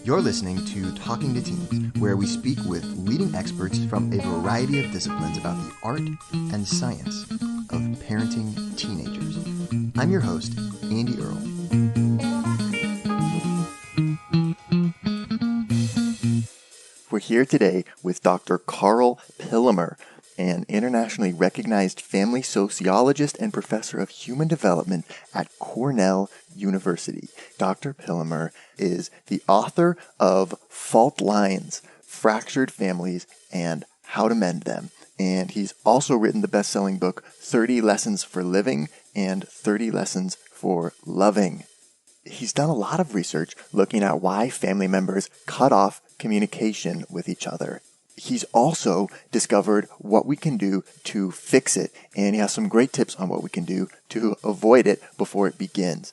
You're listening to Talking to Teens, where we speak with leading experts from a variety of disciplines about the art and science of parenting teenagers. I'm your host, Andy Earle. We're here today with Dr. Karl Pillemer, an internationally recognized family sociologist and professor of human development at Cornell University. Dr. Pillemer is the author of Fault Lines, Fractured Families, and How to Mend Them. And he's also written the best-selling book, 30 Lessons for Living and 30 Lessons for Loving. He's done a lot of research looking at why family members cut off communication with each other. He's also discovered what we can do to fix it, and he has some great tips on what we can do to avoid it before it begins.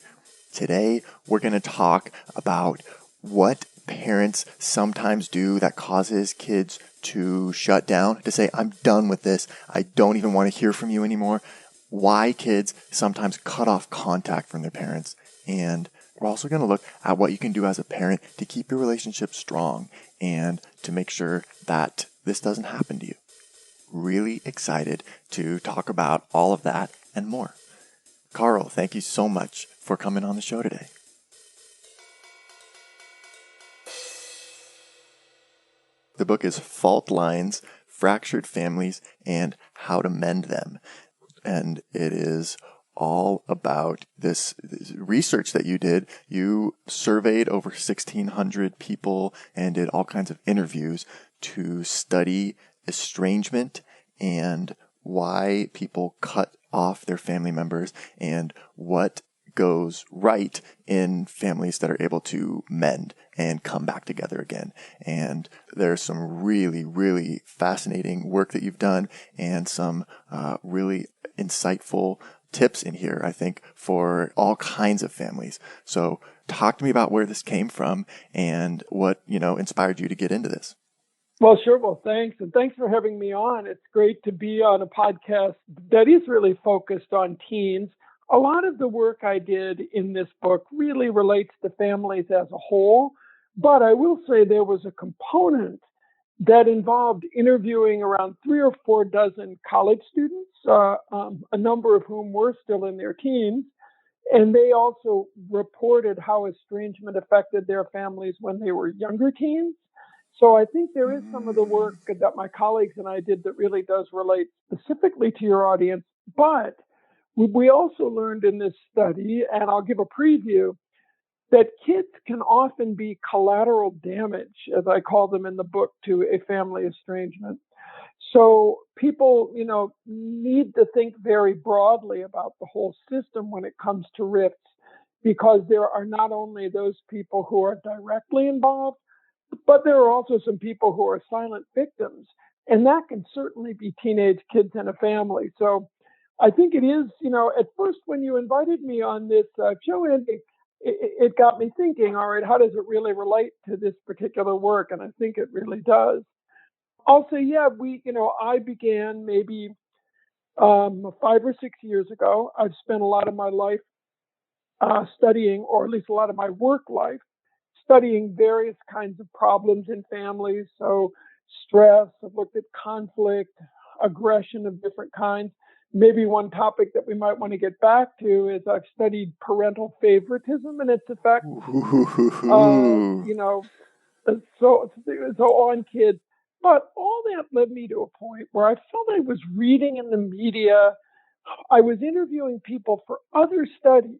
Today, we're going to talk about what parents sometimes do that causes kids to shut down, to say, I'm done with this, I don't even want to hear from you anymore, why kids sometimes cut off contact from their parents, and we're also going to look at what you can do as a parent to keep your relationship strong and to make sure that this doesn't happen to you. Really excited to talk about all of that and more. Karl, thank you so much for coming on the show today. The book is Fault Lines, Fractured Families, and How to Mend Them. And it is all about this research that you did. You surveyed over 1,600 people and did all kinds of interviews to study estrangement and why people cut off their family members and what goes right in families that are able to mend and come back together again. And there's some really, really fascinating work that you've done and some really insightful tips in here, I think, for all kinds of families. So talk to me about where this came from and what, inspired you to get into this. Well, sure. Well, thanks. And thanks for having me on. It's great to be on a podcast that is really focused on teens. A lot of the work I did in this book really relates to families as a whole, but I will say there was a component that involved interviewing around 3 or 4 dozen college students, a number of whom were still in their teens, and they also reported how estrangement affected their families when they were younger teens. So I think there is some of the work that my colleagues and I did that really does relate specifically to your audience, but we also learned in this study, and I'll give a preview, that kids can often be collateral damage, as I call them in the book, to a family estrangement. So people, need to think very broadly about the whole system when it comes to rifts, because there are not only those people who are directly involved, but there are also some people who are silent victims. And that can certainly be teenage kids in a family. So I think it is, at first when you invited me on this show, Andy, it got me thinking, all right, how does it really relate to this particular work? And I think it really does. I'll say, I began maybe 5 or 6 years ago. I've spent a lot of my life studying, or at least a lot of my work life, studying various kinds of problems in families. So stress, I've looked at conflict, aggression of different kinds. Maybe one topic that we might want to get back to is I've studied parental favoritism and its effects, so on kids. But all that led me to a point where I felt I was reading in the media. I was interviewing people for other studies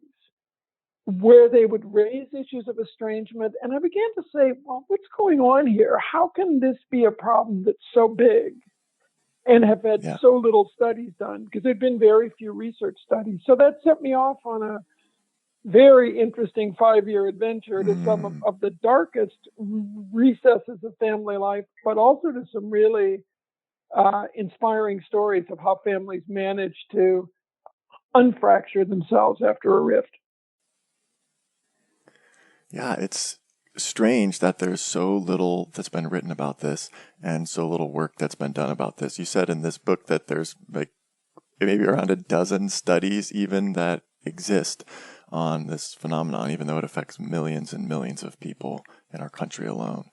where they would raise issues of estrangement. And I began to say, well, what's going on here? How can this be a problem that's so big and have had so little studies done? Because there'd been very few research studies. So that set me off on a very interesting 5-year adventure to some of the darkest recesses of family life, but also to some really inspiring stories of how families manage to unfracture themselves after a rift. Yeah, it's strange that there's so little that's been written about this and so little work that's been done about this. You said in this book that there's like maybe around a dozen studies even that exist on this phenomenon, even though it affects millions and millions of people in our country alone.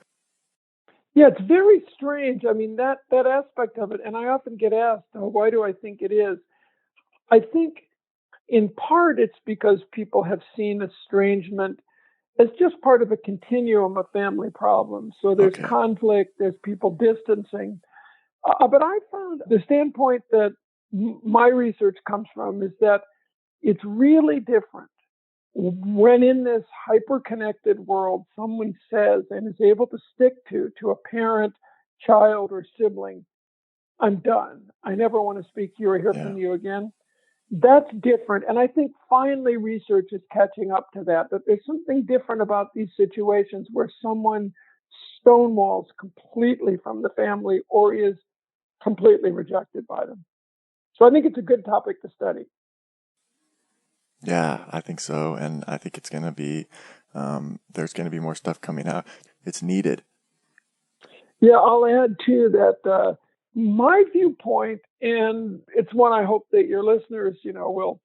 Yeah, it's very strange. I mean, that aspect of it, and I often get asked, oh, why do I think it is? I think in part it's because people have seen estrangement as just part of a continuum of family problems. So there's Okay. conflict, there's people distancing. But I found the standpoint that my research comes from is that it's really different when in this hyper-connected world, someone says and is able to stick to a parent, child, or sibling, I'm done. I never want to speak to you or hear from you again. That's different. And I think finally research is catching up to that there's something different about these situations where someone stonewalls completely from the family or is completely rejected by them. So I think it's a good topic to study. Yeah, I think so. And I think it's going to be, there's going to be more stuff coming out. It's needed. Yeah, I'll add too that my viewpoint, and it's one I hope that your listeners, will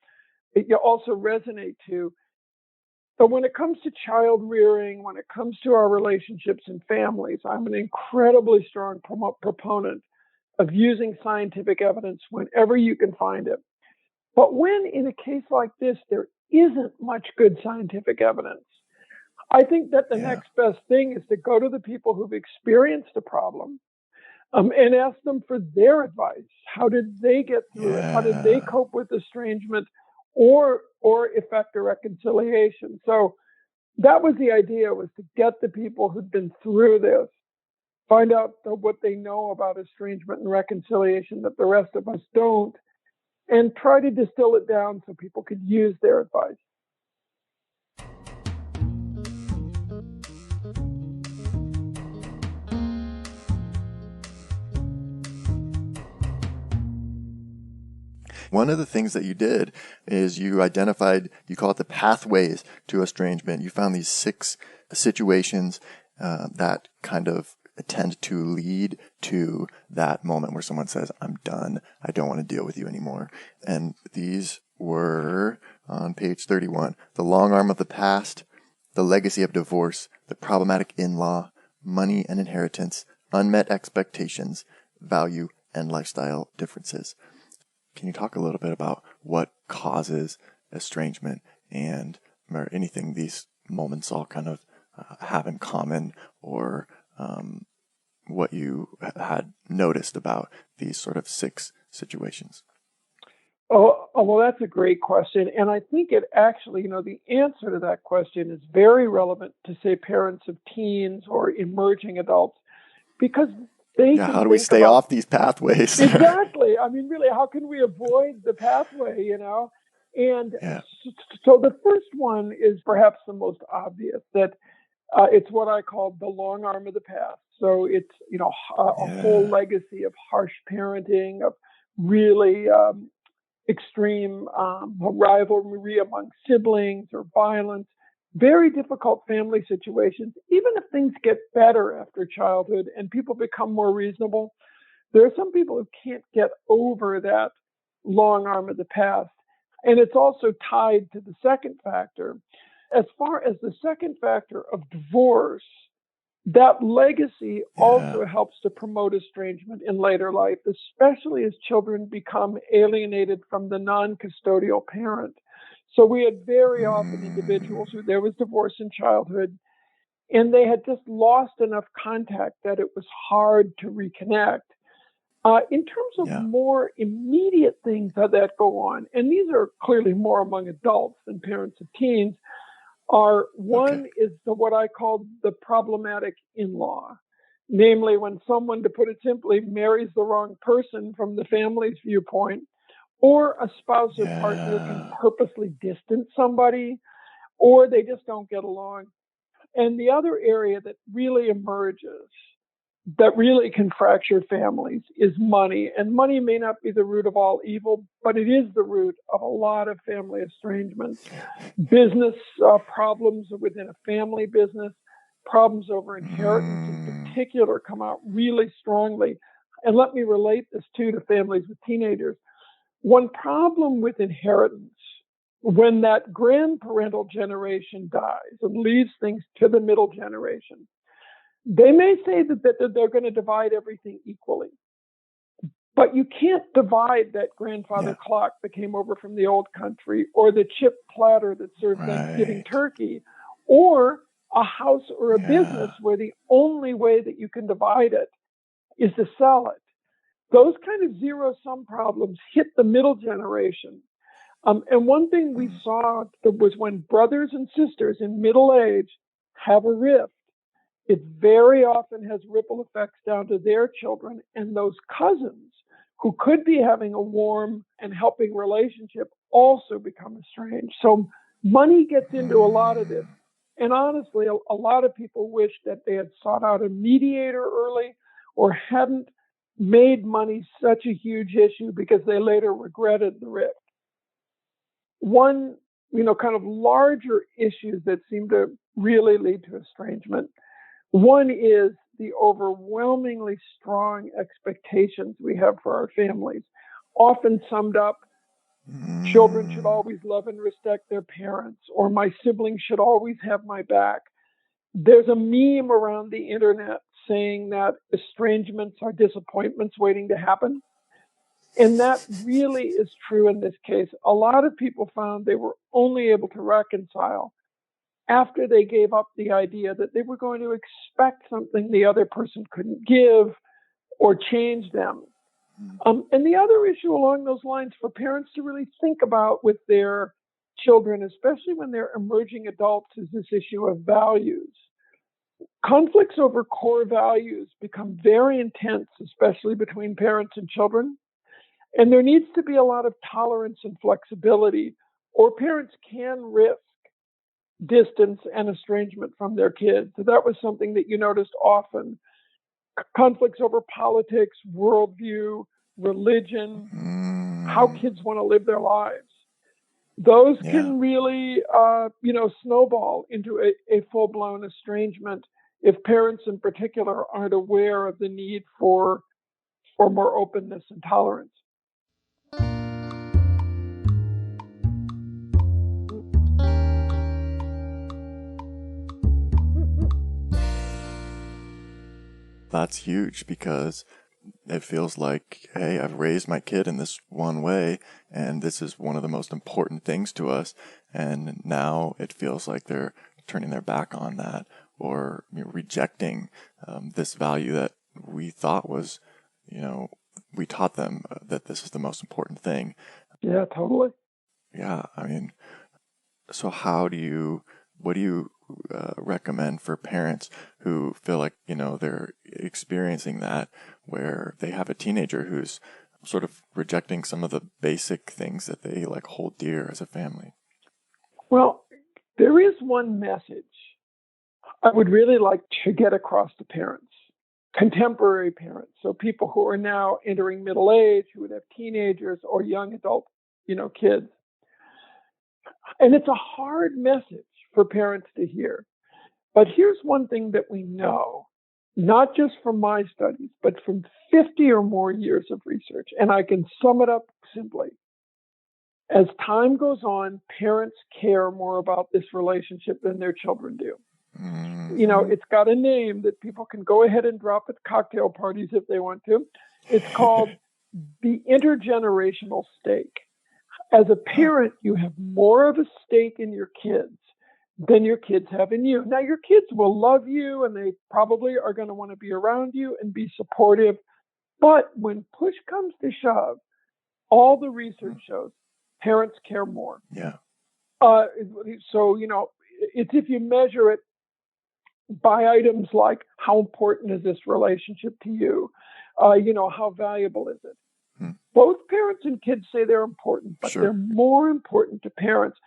also resonate to. But when it comes to child rearing, when it comes to our relationships and families, I'm an incredibly strong proponent of using scientific evidence whenever you can find it. But when in a case like this, there isn't much good scientific evidence, I think that the next best thing is to go to the people who've experienced a problem and ask them for their advice. How did they get through it? How did they cope with estrangement or effect a reconciliation? So that was the idea, was to get the people who'd been through this, find out what they know about estrangement and reconciliation that the rest of us don't, and try to distill it down so people could use their advice. One of the things that you did is you identified, you call it the pathways to estrangement. You found these 6 situations that kind of tend to lead to that moment where someone says, I'm done. I don't want to deal with you anymore. And these were on page 31, the long arm of the past, the legacy of divorce, the problematic in-law, money and inheritance, unmet expectations, value, and lifestyle differences. Can you talk a little bit about what causes estrangement and or anything these moments all kind of have in common, or what you had noticed about these sort of 6 situations? Oh, well, that's a great question. And I think it actually, the answer to that question is very relevant to, say, parents of teens or emerging adults, because they can how do we stay off these pathways? Exactly. I mean, really, how can we avoid the pathway, And so the first one is perhaps the most obvious, that it's what I call the long arm of the past. So it's, a whole legacy of harsh parenting, of really extreme rivalry among siblings or violence, very difficult family situations. Even if things get better after childhood and people become more reasonable, there are some people who can't get over that long arm of the past. And it's also tied to the second factor. As far as the second factor of divorce, that legacy also helps to promote estrangement in later life, especially as children become alienated from the non-custodial parent. So we had very often individuals who there was divorce in childhood, and they had just lost enough contact that it was hard to reconnect. In terms of more immediate things that go on, and these are clearly more among adults than parents of teens, one is what I call the problematic in-law. Namely, when someone, to put it simply, marries the wrong person from the family's viewpoint, or a spouse or partner can purposely distance somebody, or they just don't get along. And the other area that really emerges, that really can fracture families, is money. And money may not be the root of all evil, but it is the root of a lot of family estrangements. Business problems within a family business, problems over inheritance in particular, come out really strongly. And let me relate this too to families with teenagers. One problem with inheritance when that grandparental generation dies and leaves things to the middle generation, they may say that they're going to divide everything equally. But you can't divide that grandfather clock that came over from the old country, or the chip platter that served Thanksgiving turkey, or a house or a business where the only way that you can divide it is to sell it. Those kind of zero-sum problems hit the middle generation. And one thing we saw was when brothers and sisters in middle age have a rift, it very often has ripple effects down to their children, and those cousins who could be having a warm and helping relationship also become estranged. So money gets into a lot of this. And honestly, a lot of people wish that they had sought out a mediator early or hadn't made money such a huge issue because they later regretted the rift. One, kind of larger issues that seem to really lead to estrangement. One is the overwhelmingly strong expectations we have for our families, often summed up: children should always love and respect their parents, or my siblings should always have my back. There's a meme around the internet saying that estrangements are disappointments waiting to happen. And that really is true in this case. A lot of people found they were only able to reconcile after they gave up the idea that they were going to expect something the other person couldn't give or change them. And the other issue along those lines for parents to really think about with their children, especially when they're emerging adults, is this issue of values. Conflicts over core values become very intense, especially between parents and children. And there needs to be a lot of tolerance and flexibility, or parents can risk distance and estrangement from their kids. So that was something that you noticed often. Conflicts over politics, worldview, religion, how kids want to live their lives. Those can really, snowball into a full-blown estrangement if parents in particular aren't aware of the need for more openness and tolerance. That's huge, because it feels like, hey, I've raised my kid in this one way, and this is one of the most important things to us, and now it feels like they're turning their back on that, or rejecting this value that we thought was, we taught them that this is the most important thing. Yeah, totally. Yeah, I mean, so what do you recommend for parents who feel like, they're experiencing that, where they have a teenager who's sort of rejecting some of the basic things that they hold dear as a family? Well, there is one message I would really like to get across to parents, contemporary parents. So people who are now entering middle age, who would have teenagers or young adult, kids. And it's a hard message for parents to hear. But here's one thing that we know, not just from my studies, but from 50 or more years of research. And I can sum it up simply. As time goes on, parents care more about this relationship than their children do. It's got a name that people can go ahead and drop at cocktail parties if they want to. It's called the intergenerational stake. As a parent, you have more of a stake in your kids than your kids have in you. Now, your kids will love you, and they probably are going to want to be around you and be supportive. But when push comes to shove, all the research shows parents care more. Yeah. So, it's if you measure it by items like how important is this relationship to you? How valuable is it? Both parents and kids say they're important, but they're more important to parents.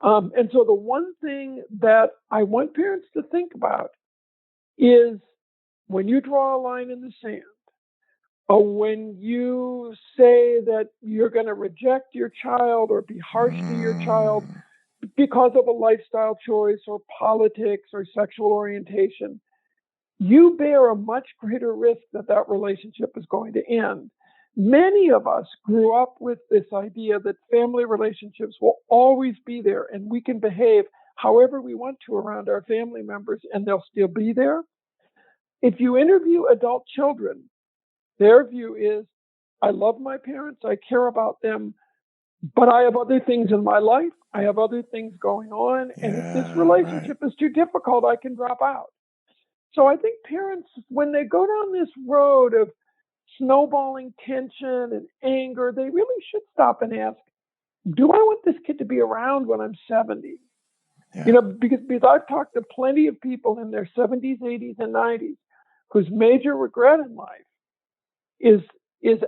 And so the one thing that I want parents to think about is when you draw a line in the sand, or when you say that you're going to reject your child or be harsh to your child because of a lifestyle choice or politics or sexual orientation, you bear a much greater risk that relationship is going to end Many of us grew up with this idea that family relationships will always be there and we can behave however we want to around our family members and they'll still be there. If you interview adult children, their view is, I love my parents, I care about them, but I have other things in my life. I have other things going on. And if this relationship is too difficult, I can drop out. So I think parents, when they go down this road of snowballing tension and anger, they really should stop and ask, do I want this kid to be around when I'm 70? Yeah. Because I've talked to plenty of people in their 70s, 80s, and 90s whose major regret in life is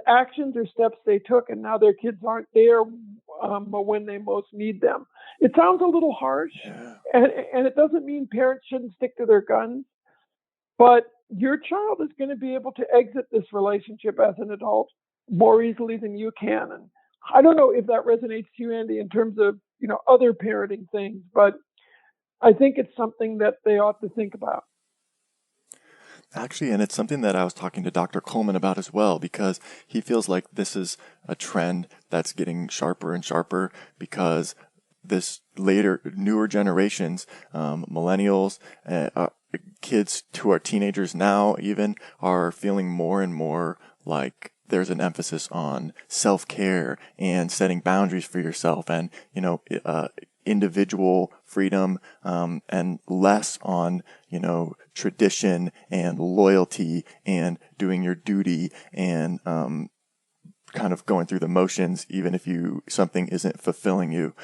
actions or steps they took, and now their kids aren't there when they most need them. It sounds a little harsh, and it doesn't mean parents shouldn't stick to their guns, but your child is going to be able to exit this relationship as an adult more easily than you can. And I don't know if that resonates to you, Andy, in terms of other parenting things, but I think it's something that they ought to think about. Actually, and it's something that I was talking to Dr. Coleman about as well, because he feels like this is a trend that's getting sharper and sharper because this newer generations, millennials, kids who are teenagers now even, are feeling more and more like there's an emphasis on self-care and setting boundaries for yourself and, individual freedom, and less on, tradition and loyalty and doing your duty and, kind of going through the motions, even if something isn't fulfilling you.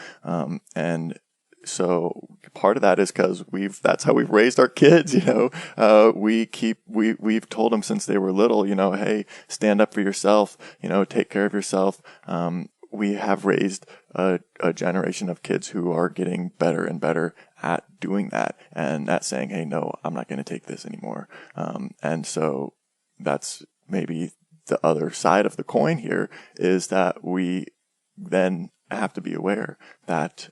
And so part of that is because that's how we've raised our kids, we've told them since they were little, hey, stand up for yourself, take care of yourself. We have raised a generation of kids who are getting better and better at doing that and at saying, hey, no, I'm not going to take this anymore. And so that's maybe the other side of the coin here, is that we then have to be aware that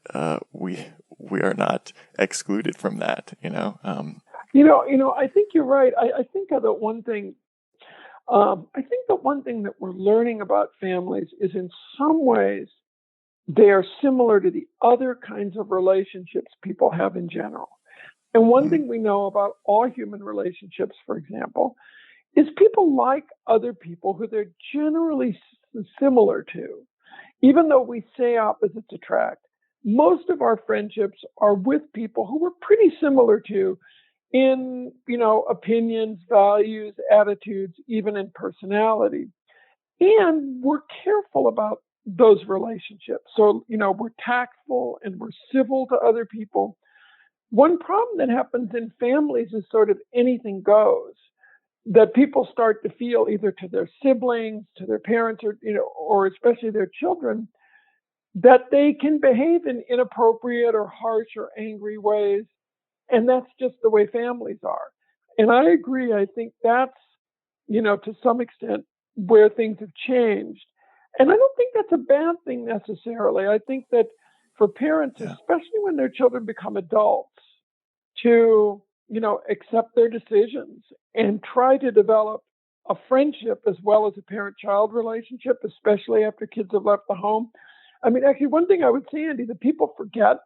we are not excluded from that, I think you're right. I think that one thing that we're learning about families is in some ways they are similar to the other kinds of relationships people have in general. And one thing we know about all human relationships, for example, is people like other people who they're generally similar to. Even though we say opposites attract, most of our friendships are with people who we're pretty similar to in, opinions, values, attitudes, even in personality. And we're careful about those relationships. So, we're tactful and we're civil to other people. One problem that happens in families is sort of anything goes, that people start to feel either to their siblings, to their parents, or especially their children, that they can behave in inappropriate or harsh or angry ways. And that's just the way families are. And I agree. I think that's, to some extent where things have changed. And I don't think that's a bad thing necessarily. I think that for parents, especially when their children become adults, to, accept their decisions and try to develop a friendship as well as a parent-child relationship, especially after kids have left the home. I mean, actually, one thing I would say, Andy, that people forget,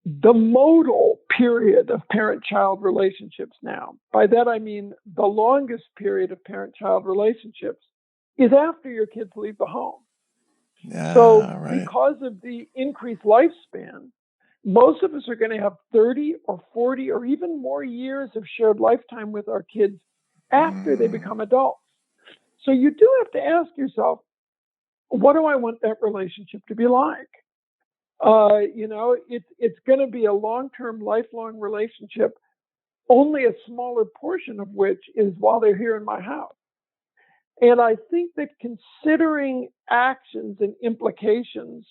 the modal period of parent-child relationships now, by that I mean the longest period of parent-child relationships, is after your kids leave the home. Because of the increased lifespan, most of us are going to have 30 or 40 or even more years of shared lifetime with our kids after they become adults. So you do have to ask yourself, what do I want that relationship to be like? It's going to be a long-term, lifelong relationship, only a smaller portion of which is while they're here in my house. And I think that considering actions and implications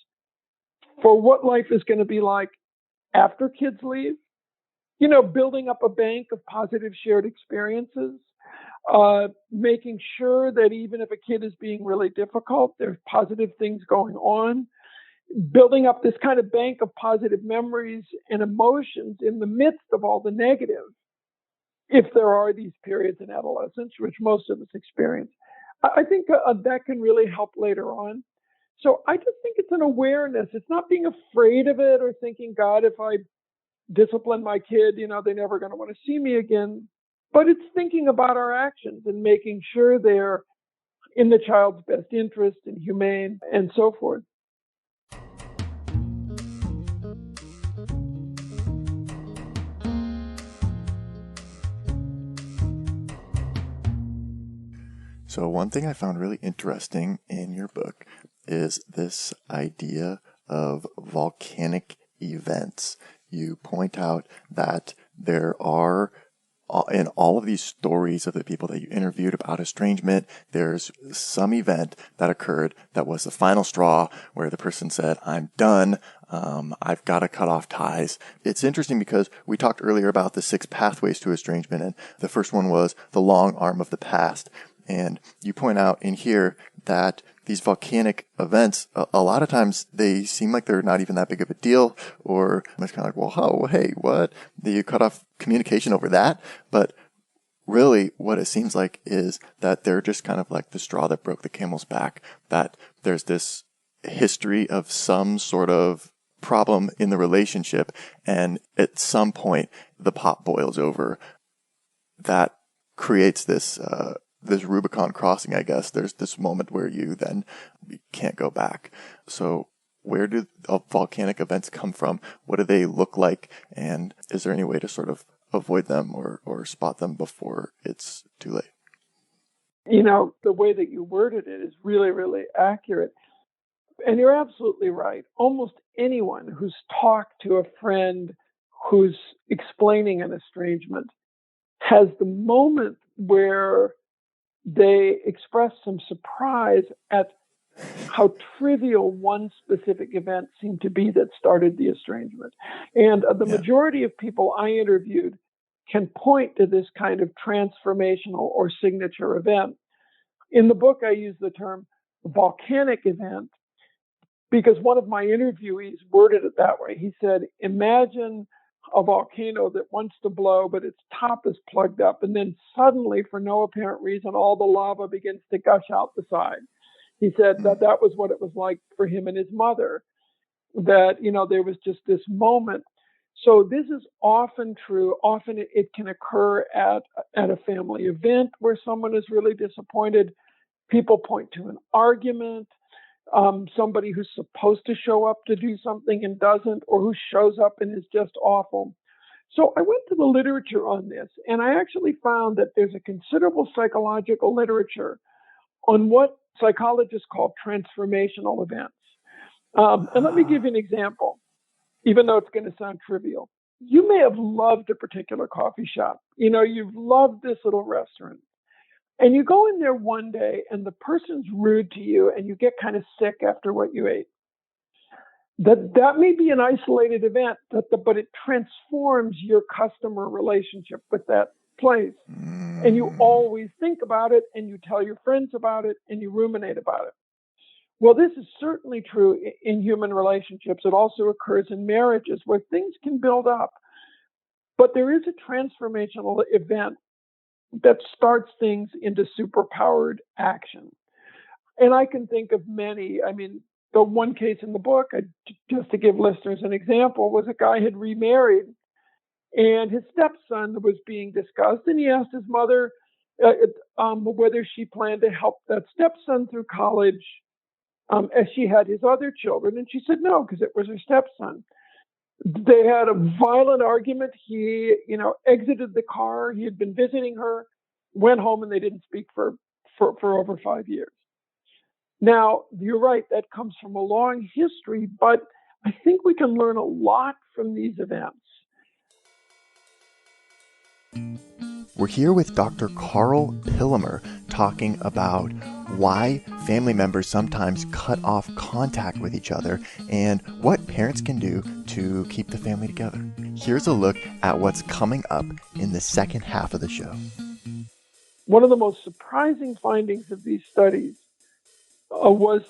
for what life is going to be like after kids leave, building up a bank of positive shared experiences, making sure that even if a kid is being really difficult, there's positive things going on, building up this kind of bank of positive memories and emotions in the midst of all the negative, if there are these periods in adolescence, which most of us experience. I think that can really help later on. So I just think it's an awareness. It's not being afraid of it or thinking, God, if I discipline my kid, they're never going to want to see me again. But it's thinking about our actions and making sure they're in the child's best interest and humane and so forth. So one thing I found really interesting in your book is this idea of volcanic events. You point out that there are, in all of these stories of the people that you interviewed about estrangement, there's some event that occurred that was the final straw where the person said, I'm done. I've got to cut off ties. It's interesting because we talked earlier about the 6 pathways to estrangement, and the first one was the long arm of the past. And you point out in here that these volcanic events, a lot of times they seem like they're not even that big of a deal, or it's kind of like, well, oh, hey, what? You cut off communication over that? But really what it seems like is that they're just kind of like the straw that broke the camel's back, that there's this history of some sort of problem in the relationship, and at some point the pot boils over. That creates this Rubicon crossing, I guess. There's this moment where you can't go back. So where do volcanic events come from? What do they look like? And is there any way to sort of avoid them or spot them before it's too late? The way that you worded it is really, really accurate. And you're absolutely right. Almost anyone who's talked to a friend who's explaining an estrangement has the moment where they express some surprise at how trivial one specific event seemed to be that started the estrangement. And the majority of people I interviewed can point to this kind of transformational or signature event. In the book, I use the term volcanic event because one of my interviewees worded it that way. He said, imagine a volcano that wants to blow, but its top is plugged up. And then suddenly, for no apparent reason, all the lava begins to gush out the side. He said that was what it was like for him and his mother, that, there was just this moment. So this is often true. Often it can occur at a family event where someone is really disappointed. People point to an argument. Somebody who's supposed to show up to do something and doesn't, or who shows up and is just awful. So I went to the literature on this, and I actually found that there's a considerable psychological literature on what psychologists call transformational events. And let me give you an example, even though it's going to sound trivial. You may have loved a particular coffee shop. You've loved this little restaurant. And you go in there one day and the person's rude to you and you get kind of sick after what you ate. That may be an isolated event, but it transforms your customer relationship with that place. And you always think about it and you tell your friends about it and you ruminate about it. Well, this is certainly true in human relationships. It also occurs in marriages where things can build up. But there is a transformational event that starts things into superpowered action. And I can think of many. I mean, the one case in the book, just to give listeners an example, was a guy had remarried and his stepson was being discussed. And he asked his mother whether she planned to help that stepson through college as she had his other children. And she said no, because it was her stepson. They had a violent argument. He, exited the car. He had been visiting her, went home, and they didn't speak for over 5 years. Now, you're right. That comes from a long history, but I think we can learn a lot from these events. We're here with Dr. Karl Pillemer talking about why family members sometimes cut off contact with each other and what parents can do to keep the family together. Here's a look at what's coming up in the second half of the show. One of the most surprising findings of these studies was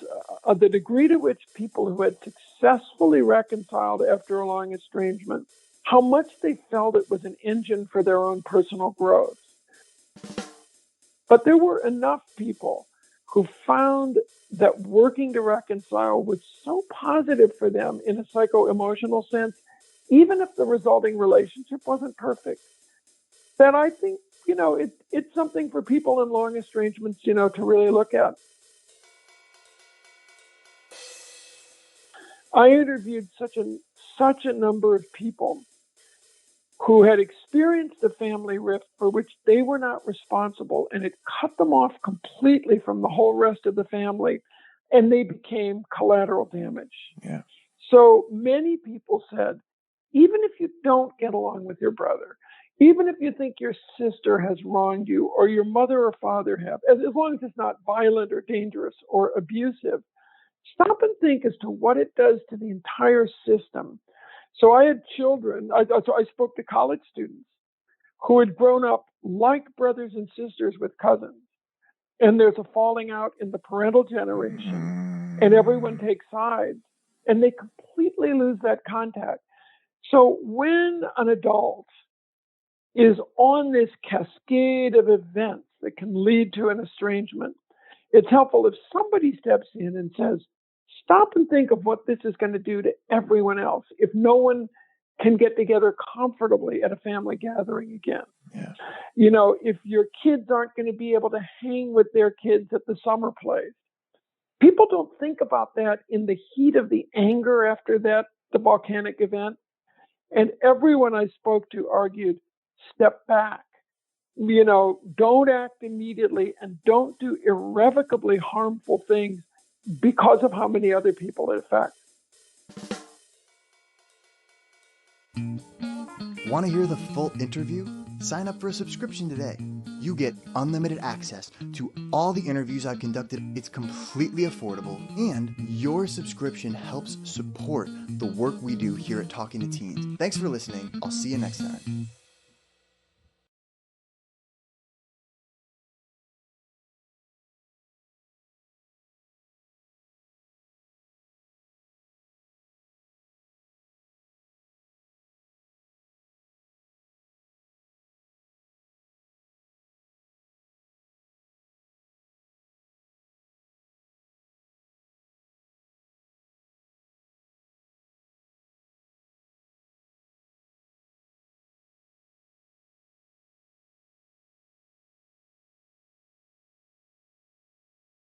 the degree to which people who had successfully reconciled after a long estrangement, how much they felt it was an engine for their own personal growth. But there were enough people who found that working to reconcile was so positive for them in a psycho-emotional sense, even if the resulting relationship wasn't perfect, that I think, it's something for people in long estrangements, to really look at. I interviewed such a number of people who had experienced a family rift for which they were not responsible, and it cut them off completely from the whole rest of the family, and they became collateral damage. Yeah. So many people said, even if you don't get along with your brother, even if you think your sister has wronged you or your mother or father have, as long as it's not violent or dangerous or abusive, stop and think as to what it does to the entire system. So I had children, so I spoke to college students who had grown up like brothers and sisters with cousins. And there's a falling out in the parental generation, and everyone takes sides, and they completely lose that contact. So when an adult is on this cascade of events that can lead to an estrangement, it's helpful if somebody steps in and says, stop and think of what this is going to do to everyone else if no one can get together comfortably at a family gathering again. Yeah. If your kids aren't going to be able to hang with their kids at the summer plays. People don't think about that in the heat of the anger after the volcanic event. And everyone I spoke to argued, step back. Don't act immediately and don't do irrevocably harmful things because of how many other people it affects. Want to hear the full interview? Sign up for a subscription today. You get unlimited access to all the interviews I've conducted. It's completely affordable, and your subscription helps support the work we do here at Talking to Teens. Thanks for listening. I'll see you next time.